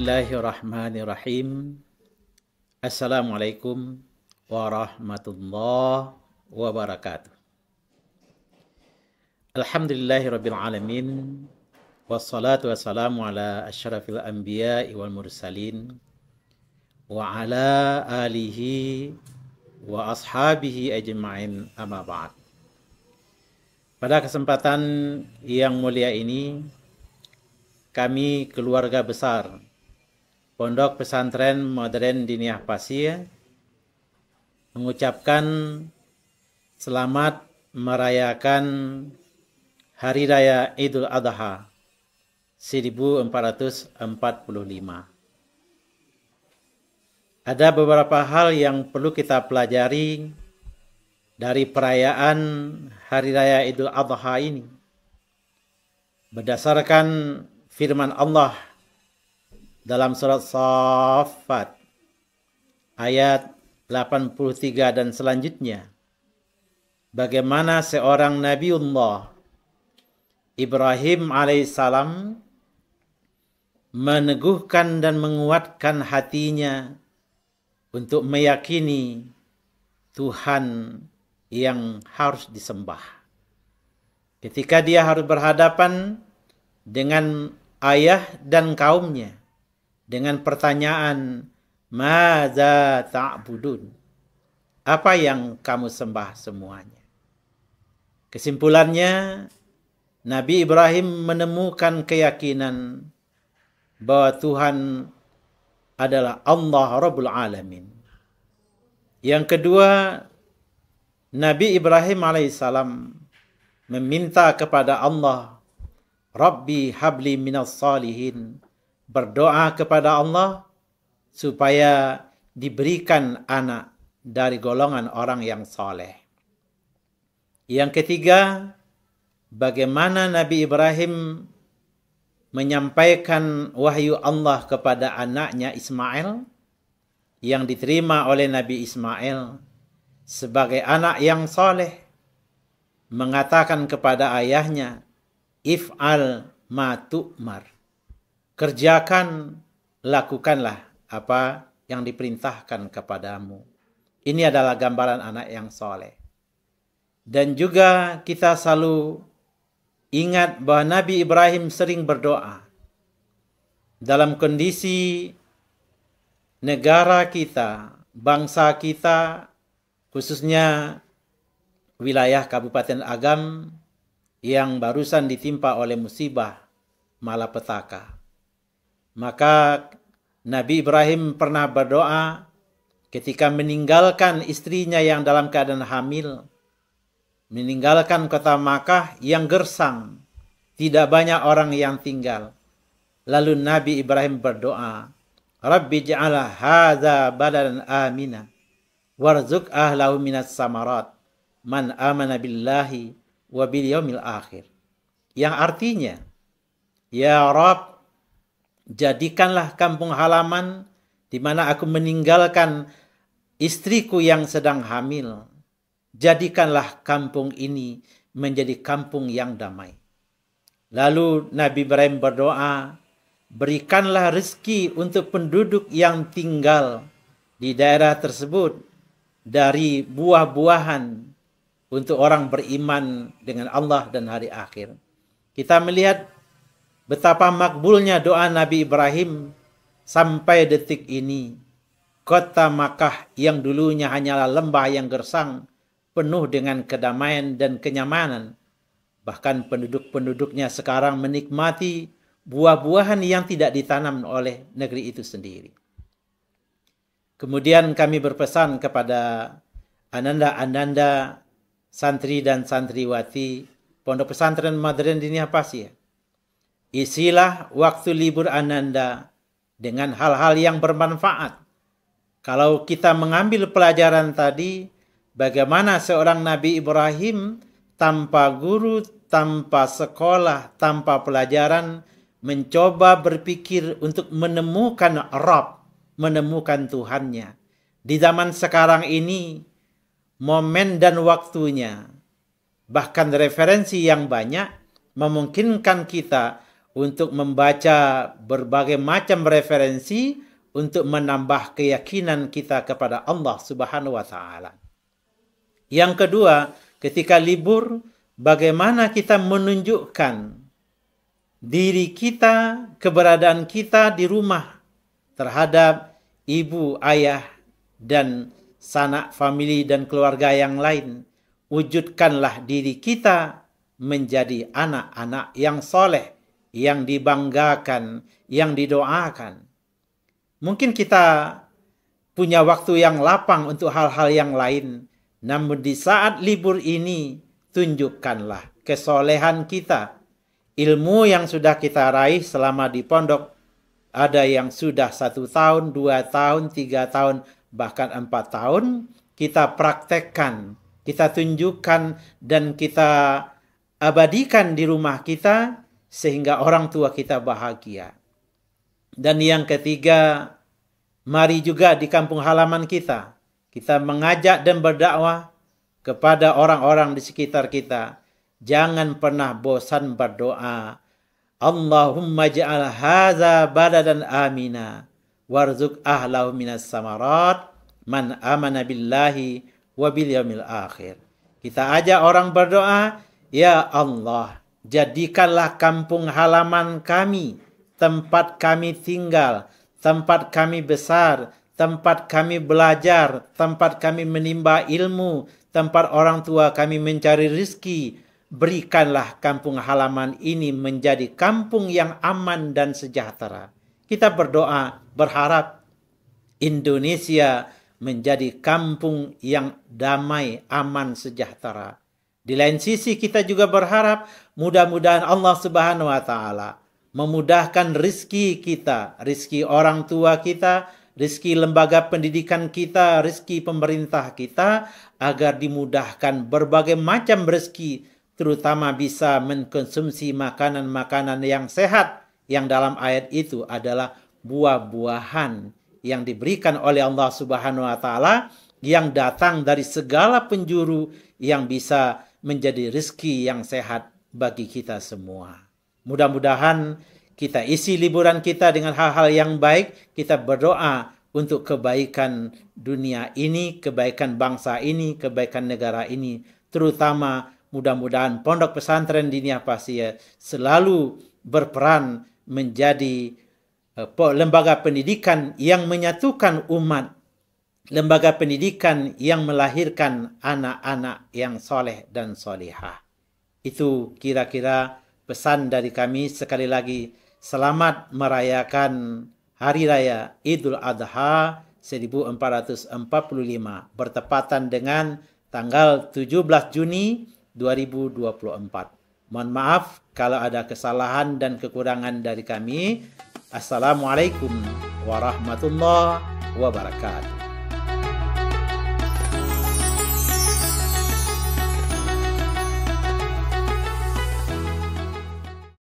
Bismillahirrahmanirrahim. Assalamualaikum warahmatullahi wabarakatuh. Alhamdulillahirabbil alamin. Wassalatu wassalamu ala asyrafil anbiya'i wal mursalin wa ala alihi wa ashabihi ajma'in, amma ba'd. Pada kesempatan yang mulia ini, kami keluarga besar Pondok Pesantren Modern Diniyah Pasir mengucapkan selamat merayakan Hari Raya Idul Adha 1445. Ada beberapa hal yang perlu kita pelajari dari perayaan Hari Raya Idul Adha ini. Berdasarkan firman Allah dalam surat Shaffat ayat 83 dan selanjutnya, bagaimana seorang Nabiullah Ibrahim alaihissalam meneguhkan dan menguatkan hatinya untuk meyakini Tuhan yang harus disembah. Ketika dia harus berhadapan dengan ayah dan kaumnya dengan pertanyaan, "Madza ta'budun?" Apa yang kamu sembah semuanya? Kesimpulannya, Nabi Ibrahim menemukan keyakinan bahwa Tuhan adalah Allah Rabbul Alamin. Yang kedua, Nabi Ibrahim alaihissalam meminta kepada Allah, Rabbi habli minas salihin, berdoa kepada Allah supaya diberikan anak dari golongan orang yang soleh. Yang ketiga, bagaimana Nabi Ibrahim menyampaikan wahyu Allah kepada anaknya Ismail yang diterima oleh Nabi Ismail sebagai anak yang soleh, mengatakan kepada ayahnya, If'al ma tu'mar. Kerjakan, lakukanlah apa yang diperintahkan kepadamu. Ini adalah gambaran anak yang soleh. Dan juga kita selalu ingat bahwa Nabi Ibrahim sering berdoa. Dalam kondisi negara kita, bangsa kita, khususnya wilayah Kabupaten Agam yang barusan ditimpa oleh musibah malapetaka. Maka Nabi Ibrahim pernah berdoa ketika meninggalkan istrinya yang dalam keadaan hamil, meninggalkan kota Makkah yang gersang, tidak banyak orang yang tinggal. Lalu Nabi Ibrahim berdoa, Rabbi ja'ala hadza baladan amina warzuq ahlahu minas samarat man amana billahi wa bil yaumil akhir. Yang artinya, ya Rabb, jadikanlah kampung halaman di mana aku meninggalkan istriku yang sedang hamil. Jadikanlah kampung ini menjadi kampung yang damai. Lalu Nabi Ibrahim berdoa, berikanlah rezeki untuk penduduk yang tinggal di daerah tersebut dari buah-buahan untuk orang beriman dengan Allah dan hari akhir. Kita melihat betapa makbulnya doa Nabi Ibrahim sampai detik ini. Kota Makkah yang dulunya hanyalah lembah yang gersang, penuh dengan kedamaian dan kenyamanan. Bahkan penduduk-penduduknya sekarang menikmati buah-buahan yang tidak ditanam oleh negeri itu sendiri. Kemudian kami berpesan kepada ananda-ananda, santri dan santriwati Pondok Pesantren Modern Diniyah Pasir. Isilah waktu libur ananda dengan hal-hal yang bermanfaat. Kalau kita mengambil pelajaran tadi, bagaimana seorang Nabi Ibrahim tanpa guru, tanpa sekolah, tanpa pelajaran, mencoba berpikir untuk menemukan Rabb, menemukan Tuhannya. Di zaman sekarang ini, momen dan waktunya, bahkan referensi yang banyak, memungkinkan kita untuk membaca berbagai macam referensi untuk menambah keyakinan kita kepada Allah Subhanahu wa taala. Yang kedua, ketika libur, bagaimana kita menunjukkan diri kita, keberadaan kita di rumah terhadap ibu, ayah, dan sanak famili dan keluarga yang lain. Wujudkanlah diri kita menjadi anak-anak yang soleh, yang dibanggakan, yang didoakan. Mungkin kita punya waktu yang lapang untuk hal-hal yang lain, namun di saat libur ini, tunjukkanlah kesolehan kita. Ilmu yang sudah kita raih selama di pondok, ada yang sudah 1 tahun, 2 tahun, 3 tahun, bahkan 4 tahun, kita praktekkan, kita tunjukkan, dan kita abadikan di rumah kita, sehingga orang tua kita bahagia. Dan yang ketiga, mari juga di kampung halaman kita mengajak dan berdakwah kepada orang-orang di sekitar kita. Jangan pernah bosan berdoa. Allahumma ja'al hadza baladan amina warzuq ahlahu minas samarat man amana billahi wa bil yaumil akhir. Kita ajak orang berdoa, ya Allah, jadikanlah kampung halaman kami, tempat kami tinggal, tempat kami besar, tempat kami belajar, tempat kami menimba ilmu, tempat orang tua kami mencari rezeki. Berikanlah kampung halaman ini menjadi kampung yang aman dan sejahtera. Kita berdoa, berharap Indonesia menjadi kampung yang damai, aman, sejahtera. Di lain sisi kita juga berharap mudah-mudahan Allah Subhanahu wa taala memudahkan rezeki kita, rezeki orang tua kita, rezeki lembaga pendidikan kita, rezeki pemerintah kita, agar dimudahkan berbagai macam rezeki, terutama bisa mengkonsumsi makanan-makanan yang sehat, yang dalam ayat itu adalah buah-buahan yang diberikan oleh Allah Subhanahu wa taala, yang datang dari segala penjuru, yang bisa menjadi rezeki yang sehat bagi kita semua. Mudah-mudahan kita isi liburan kita dengan hal-hal yang baik. Kita berdoa untuk kebaikan dunia ini, kebaikan bangsa ini, kebaikan negara ini. Terutama mudah-mudahan Pondok Pesantren Diniyah Pasir selalu berperan menjadi lembaga pendidikan yang menyatukan umat, lembaga pendidikan yang melahirkan anak-anak yang soleh dan solihah. Itu kira-kira pesan dari kami. Sekali lagi, selamat merayakan Hari Raya Idul Adha 1445 bertepatan dengan tanggal 17 Juni 2024. Mohon maaf kalau ada kesalahan dan kekurangan dari kami. Assalamualaikum warahmatullahi wabarakatuh.